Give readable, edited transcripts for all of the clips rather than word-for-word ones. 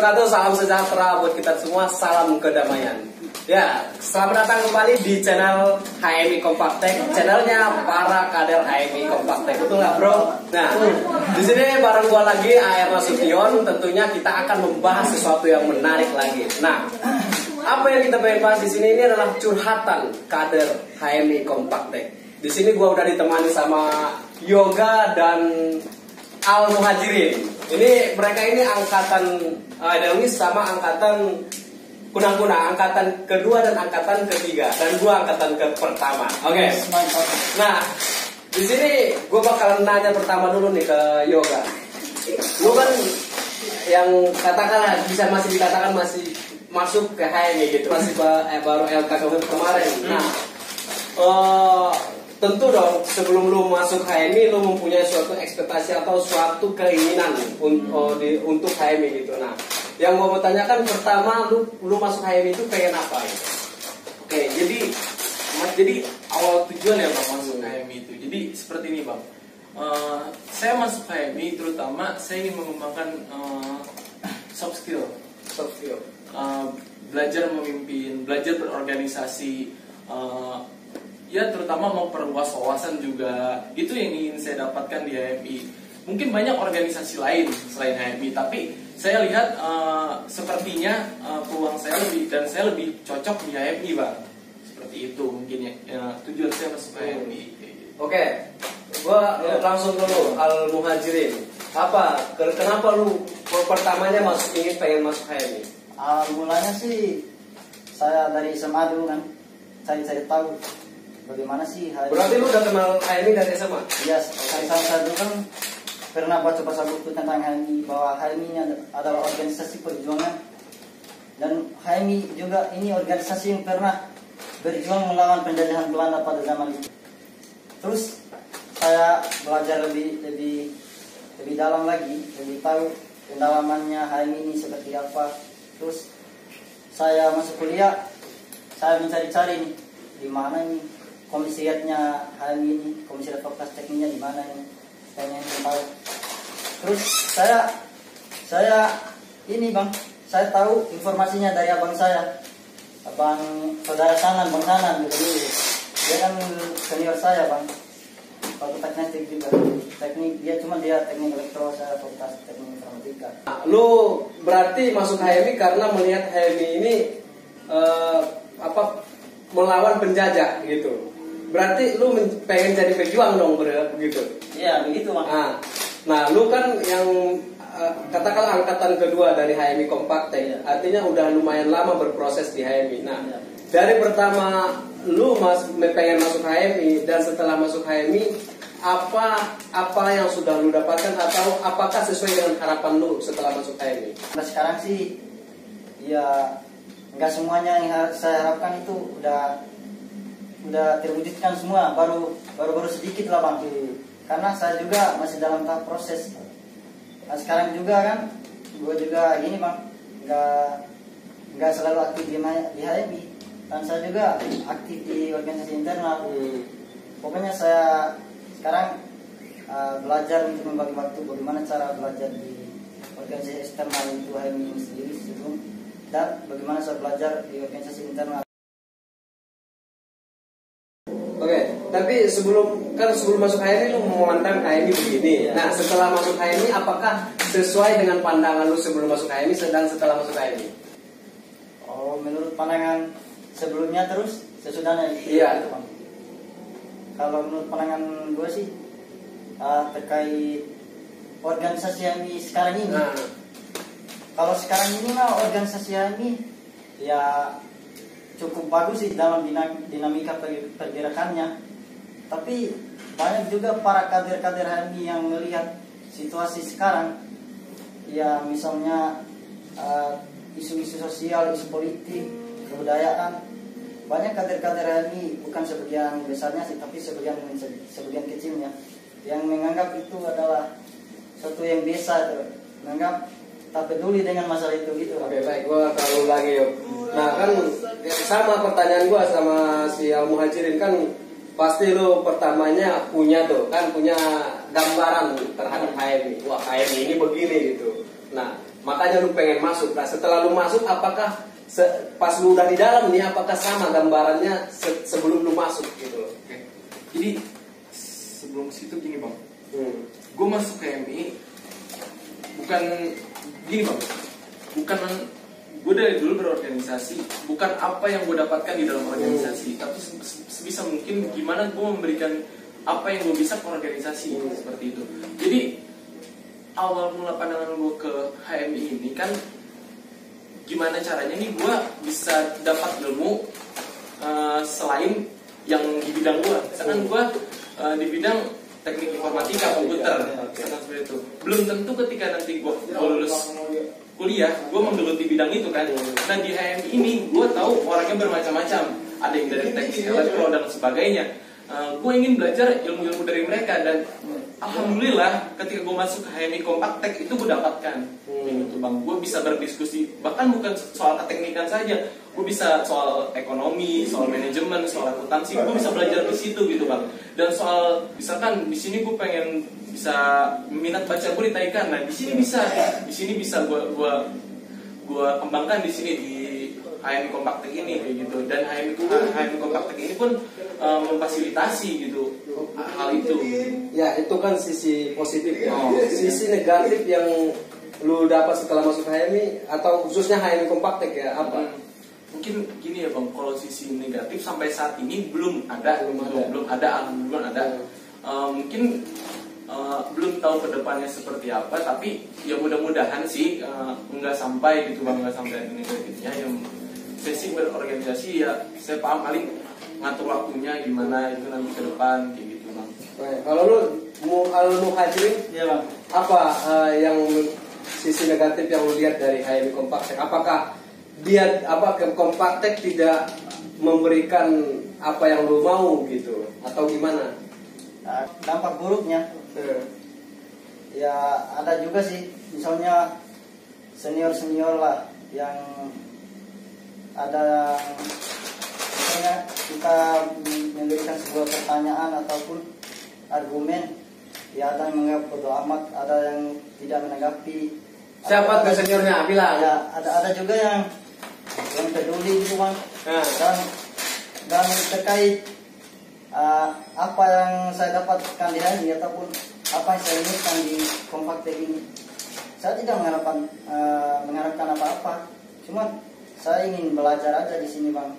wabarakatuh. Salam sejahtera buat kita semua. Salam kedamaian. Ya, selamat datang kembali di channel HMI Kompaktek, channelnya para kader HMI Kompaktek. Betul nggak, bro? Nah, di sini bareng gua lagi AR Nasution. Tentunya kita akan membahas sesuatu yang menarik lagi. Nah, apa yang kita pengen bahas di sini ini adalah curhatan kader HMI Kompaktek. Di sini gua udah ditemani sama Yoga dan Al Muhajirin. Ini mereka ini angkatan Delwis sama angkatan Kuna-kuna, angkatan kedua dan angkatan ketiga, dan gua angkatan ke pertama. Oke. Nah, di sini gua bakalan nanya pertama dulu nih ke Yoga. Lu kan yang katakanlah masih dikatakan masih masuk ke HMI gitu, masih baru LK kemarin. Nah, tentu dong sebelum lu masuk HMI lu mempunyai suatu ekspektasi atau suatu keinginan untuk HMI gitu. Nah, yang mau tanyakan pertama, lu masuk HMI itu pengen apa gitu? Oke, jadi awal tujuan ya Bang masuk HMI itu. Jadi seperti ini Bang. Saya masuk HMI terutama saya ingin mengembangkan soft skill. Belajar memimpin, belajar berorganisasi, ya terutama memperluas wawasan juga. Itu yang ingin saya dapatkan di HMI. Mungkin banyak organisasi lain selain HMI, tapi saya lihat sepertinya peluang saya saya lebih cocok di HMI Bang. Seperti itu mungkin ya, tujuan saya masuk HMI. Oke, gua langsung dulu Al Muhajirin. Kenapa lu pertamanya pengen masuk HMI? Mulanya sih saya dari SMA dulu kan, cari tahu bagaimana sih HMI. Berarti lu udah kenal HMI dari SMA? Iya, saya dulu kan pernah baca buku tentang HMI, bahwa HMI ini adalah organisasi perjuangan, dan HMI juga ini organisasi yang pernah berjuang melawan penjajahan Belanda pada zaman itu. Terus saya belajar lebih dalam lagi, lebih tahu pendalamannya HMI ini seperti apa. Terus saya masuk kuliah, saya mencari-cari nih di mana nih komisariatnya HMI ini, komisariat fakultas tekniknya di mana nih, pengen tahu. Terus saya ini Bang, saya tahu informasinya dari abang saya, abang saudara Sanan, Bang Sanan gitu. Dia kan senior saya Bang, fakultas teknik juga, dia teknik elektro, saya fakultas teknik informatika. Nah, lu berarti masuk HMI karena melihat HMI ini melawan penjajah gitu. Berarti lu pengen jadi pejuang dong begitu. Iya, begitu Bang. Nah, lu kan yang katakanlah angkatan kedua dari HMI Kompaktek, artinya udah lumayan lama berproses di HMI. Nah, dari pertama lu pengen masuk HMI dan setelah masuk HMI, apa yang sudah lu dapatkan atau apakah sesuai dengan harapan lu setelah masuk HMI? Nah, sekarang sih ya nggak semuanya yang saya harapkan itu udah terwujudkan semua, baru sedikit lah Bang. Karena saya juga masih dalam tahap proses. Nah, sekarang juga kan gue juga gini Bang, nggak selalu aktif di HMI, dan saya juga aktif di organisasi internal. Pokoknya saya sekarang belajar untuk membagi waktu, bagaimana cara belajar di organisasi eksternal itu HMI ini sendiri sebelum, dan bagaimana saya belajar di organisasi internal. Oke, tapi sebelum masuk HMI lu memandang HMI begini. Nah, setelah masuk HMI apakah sesuai dengan pandangan lu sebelum masuk HMI dan setelah masuk HMI? Oh, menurut pandangan sebelumnya terus sesudahnya Iya. Gitu, Bang. Kalau menurut pandangan gue sih terkait organisasi HMI sekarang ini. Kalau sekarang ini mah organisasi HMI ya cukup bagus sih dalam dinamika pergerakannya. Tapi banyak juga para kader-kader HMI yang melihat situasi sekarang, ya misalnya isu-isu sosial, isu politik, kebudayaan. Banyak kader-kader HMI, bukan sebagian besarnya sih, tapi sebagian kecilnya, yang menganggap itu adalah sesuatu yang biasa, menganggap tak peduli dengan masalah itu gitu. Oke, baik, gua terlalu lagi yuk. Nah, kan sama pertanyaan gua sama si Al Muhajirin, kan pasti lu pertamanya punya gambaran terhadap HMI. Wah, HMI ini begini gitu. Nah, makanya lu pengen masuk. Nah setelah lu masuk, apakah pas lu udah di dalam nih, apakah sama gambarannya sebelum lu masuk gitu loh? Oke. Jadi sebelum situ gini bang, gue masuk ke MI bukan gini bang, bukan gue dari dulu berorganisasi, bukan apa yang gue dapatkan di dalam organisasi, tapi sebisa mungkin gimana gue memberikan apa yang gue bisa ke organisasi seperti itu. Jadi awal mula pandangan gue ke HMI ini kan gimana caranya nih gue bisa dapat ilmu selain yang di bidang gue. Misalkan gue di bidang teknik informatika komputer, misalkan seperti itu. Belum tentu ketika nanti gue lulus kuliah gue menggeluti bidang itu kan. Nah di HMI ini gue tahu orangnya bermacam-macam, ada yang dari teknik elektro dan sebagainya. Gue ingin belajar ilmu-ilmu dari mereka dan alhamdulillah ketika gue masuk ke HMI Kompaktek itu gue dapatkan gitu bang. Gue bisa berdiskusi bahkan bukan soal keteknikan saja, gue bisa soal ekonomi, soal manajemen, soal akuntansi, gue bisa belajar di situ gitu bang. Dan soal misalkan di sini gue pengen bisa minat baca gue ditaikan, nah di sini bisa gue kembangkan di sini di HMI Kompaktek ini kayak gitu. Dan HMI Kompaktek ini pun memfasilitasi gitu hal itu. Ya itu kan sisi positif ya. Sisi negatif yang lu dapat setelah masuk HMI atau khususnya HMI Kompaktek ya apa? Mungkin gini ya bang, kalau sisi negatif sampai saat ini belum ada. Mungkin belum tahu kedepannya seperti apa, tapi ya mudah-mudahan sih nggak sampai gitu bang, nggak sampai negatifnya. Yang sesi berorganisasi ya saya paham paling ngatur waktunya gimana itu nanti ke depan kayak gitu bang. Kalau lu Muhajirin, Iya bang. apa yang sisi negatif yang lu lihat dari HMI Kompaktek? Apakah dia Kompaktek tidak memberikan apa yang lu mau gitu atau gimana? Dampak buruknya ya ada juga sih, misalnya senior lah yang ada misalnya kita memberikan sebuah pertanyaan ataupun argumen, ya ada yang menganggap bodo amat, ada yang tidak menanggapi. Siapa tuh seniornya? Bilang. Ya, ada juga yang peduli gitu bang. Dan terkait apa yang saya dapatkan di HMI ataupun apa yang saya inginkan di Kompaktek ini, saya tidak mengharapkan apa-apa, cuma saya ingin belajar aja di sini bang.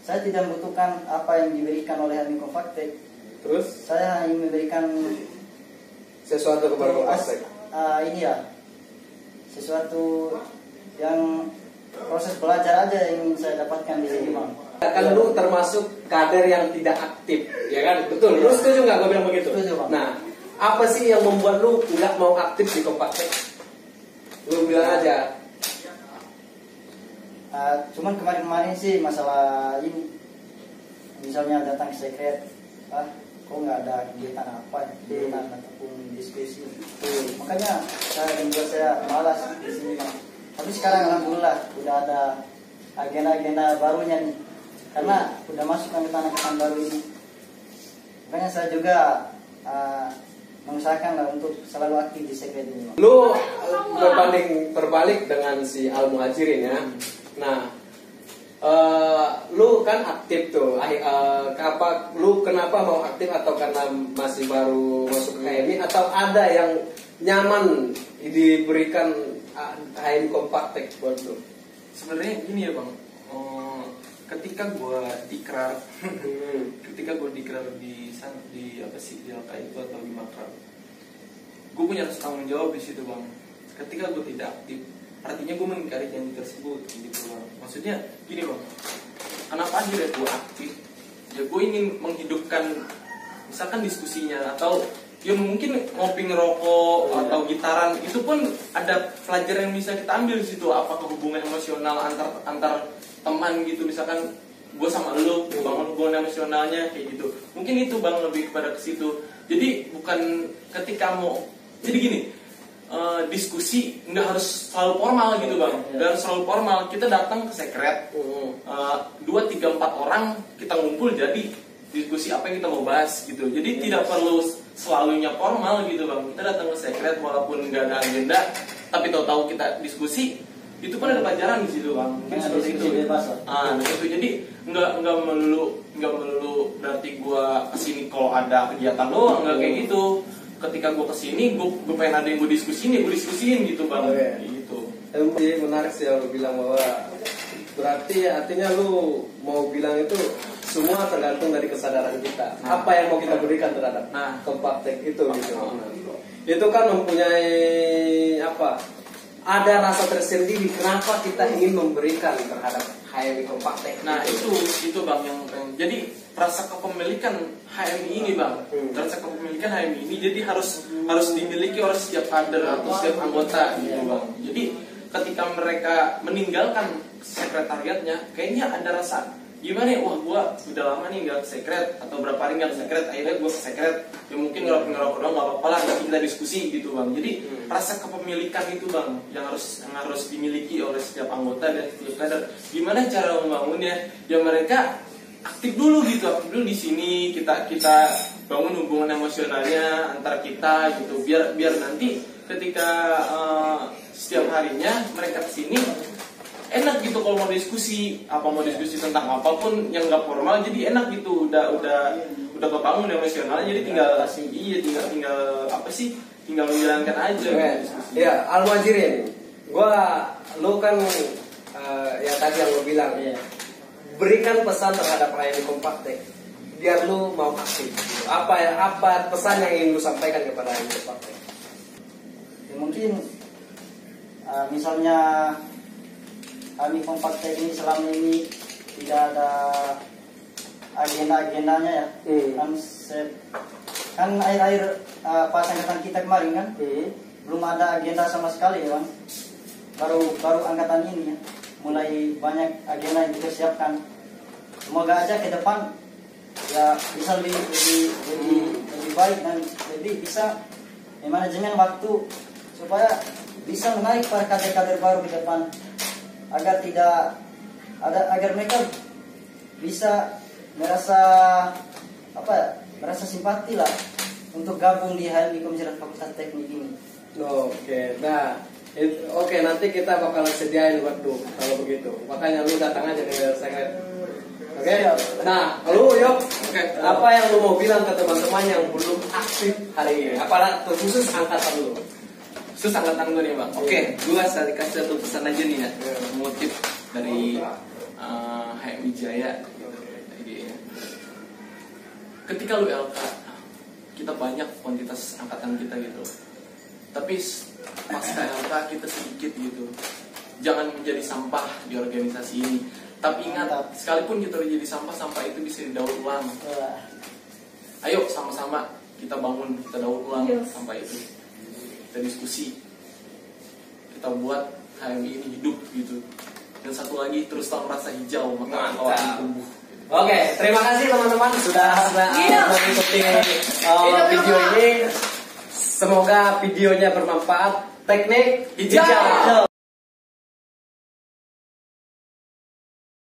Saya tidak membutuhkan apa yang diberikan oleh HMI Kompaktek. Terus saya ingin memberikan sesuatu kepada Kompaktek. Ini ya, sesuatu yang proses belajar aja yang ingin saya dapatkan di sini bang. Kan lu termasuk kader yang tidak aktif, ya kan? Betul. Lu setuju nggak gue bilang begitu? Setuju bang. Nah, apa sih yang membuat lu nggak mau aktif di Kompaktek? Lu bilang aja. Cuman kemarin sih masalah ini, misalnya datang ke sekret, kok nggak ada kegiatan ataupun diskusi. Makanya saya malas di sini bang. Tapi sekarang alhamdulillah udah ada agenda-agenda barunya nih, karena udah masuk angkatan baru ini. Makanya saya juga mengusahakan lah untuk selalu aktif di sekret ini bang. Lu berbalik dengan si Al Muhajirin ya. Nah, lu kan aktif tuh. Lu kenapa mau aktif, atau karena masih baru masuk ke HMI, atau ada yang nyaman diberikan HMI Kompaktek buat lu? Sebenarnya gini ya bang, ketika gue dikrar, di apa sih di LK itu atau di Makrab, gue punya rasa tanggung jawab di situ bang. Ketika gue tidak aktif, artinya gue mengingkari janji tersebut gitu bang. Maksudnya gini bang, kenapa akhirnya gue aktif? Ya gue ingin menghidupkan misalkan diskusinya, atau ya mungkin ngopi ngerokok atau gitaran, itu pun ada pelajaran yang bisa kita ambil di situ. Apakah hubungan emosional antar teman gitu, misalkan gue sama lo bangun hubungan emosionalnya kayak gitu. Mungkin itu bang lebih kepada ke situ. Jadi bukan ketika mau, jadi gini, diskusi nggak harus selalu formal gitu bang, nggak harus selalu formal. Kita datang ke sekret, 2, 3, 4 orang kita ngumpul jadi diskusi apa yang kita mau bahas gitu. Jadi tidak perlu selalunya formal gitu bang. Kita datang ke sekret walaupun nggak ada agenda, tapi tahu-tahu kita diskusi, itu pun ada pelajaran di situ bang. Mungkin seperti itu. Itu jadi nggak melulu berarti gua kesini kalau ada kegiatan doang, nggak kayak gitu. Ketika gua kesini, gua pengen ada yang gua diskusiin, gua diskusiin gitu bang. Gitu. Menarik sih yang lu bilang bahwa berarti artinya lu mau bilang itu semua tergantung dari kesadaran kita. Apa yang mau kita berikan terhadap Kompaktek itu gitu. Itu kan mempunyai apa? Ada rasa tersendiri kenapa kita ingin memberikan terhadap HMI Kompaktek. Nah itu bang yang jadi rasa kepemilikan HMI ini bang, rasa kepemilikan HMI ini jadi harus dimiliki oleh setiap kader atau setiap anggota gitu bang. Jadi ketika mereka meninggalkan sekretariatnya, kayaknya ada rasa gimana ya, wah gua udah lama nih nggak ke sekret atau berapa hari nggak ke sekret, akhirnya gua ke sekret, ya mungkin ngerokok doang nggak apa-apa lah, nanti kita diskusi gitu bang. Jadi rasa kepemilikan itu bang yang harus dimiliki oleh setiap anggota dan setiap kader. Gimana cara membangunnya? Ya mereka aktif dulu gitu, aktif dulu di sini, kita bangun hubungan emosionalnya antar kita gitu, biar nanti ketika setiap harinya mereka kesini enak gitu kalau mau diskusi tentang apapun yang nggak formal, jadi enak gitu, udah kebangun emosional, jadi tinggal menjalankan aja. Ya Al-Muhajirin, lu kan yang tadi yang lu bilang, berikan pesan terhadap HMI Kompaktek biar lu mau aktif. Apa pesan yang ingin lu sampaikan kepada HMI Kompaktek? Ya, mungkin misalnya HMI Kompaktek ini selama ini tidak ada agenda-agendanya ya. Kan akhir-akhir pas angkatan kita kemarin kan belum ada agenda sama sekali ya bang. Baru angkatan ini ya mulai banyak agenda yang kita siapkan. Semoga aja ke depan ya bisa lebih baik dan lebih bisa manajemen waktu supaya bisa menarik para kader-kader baru ke depan agar mereka bisa merasa simpati lah untuk gabung di HMI Komisi Fakultas Teknik ini. Oke, nanti kita bakal sediain waktu kalau begitu. Makanya lu datang aja ke sekret. Oke. Nah, lu Yok, apa yang lu mau bilang ke teman-teman yang belum aktif hari ini? Apalagi khusus angkatan lu? Khusus angkatan gue nih bang. Oke, gue kasih satu pesan aja nih ya, motif dari HMI Jaya. Ketika lu LK, kita banyak kuantitas angkatan kita gitu. Tapi pasca LK kita sedikit gitu. Jangan menjadi sampah di organisasi ini. Tapi ingat, sekalipun kita jadi sampah itu bisa didaur ulang. Ayo sama-sama kita bangun, kita daur ulang sampah itu. Kita diskusi. Kita buat HMI ini hidup gitu. Dan satu lagi, terus merasa hijau, maka akan tumbuh. Oke, terima kasih teman-teman sudah mengikuti video ini. Semoga videonya bermanfaat. Teknik hijau.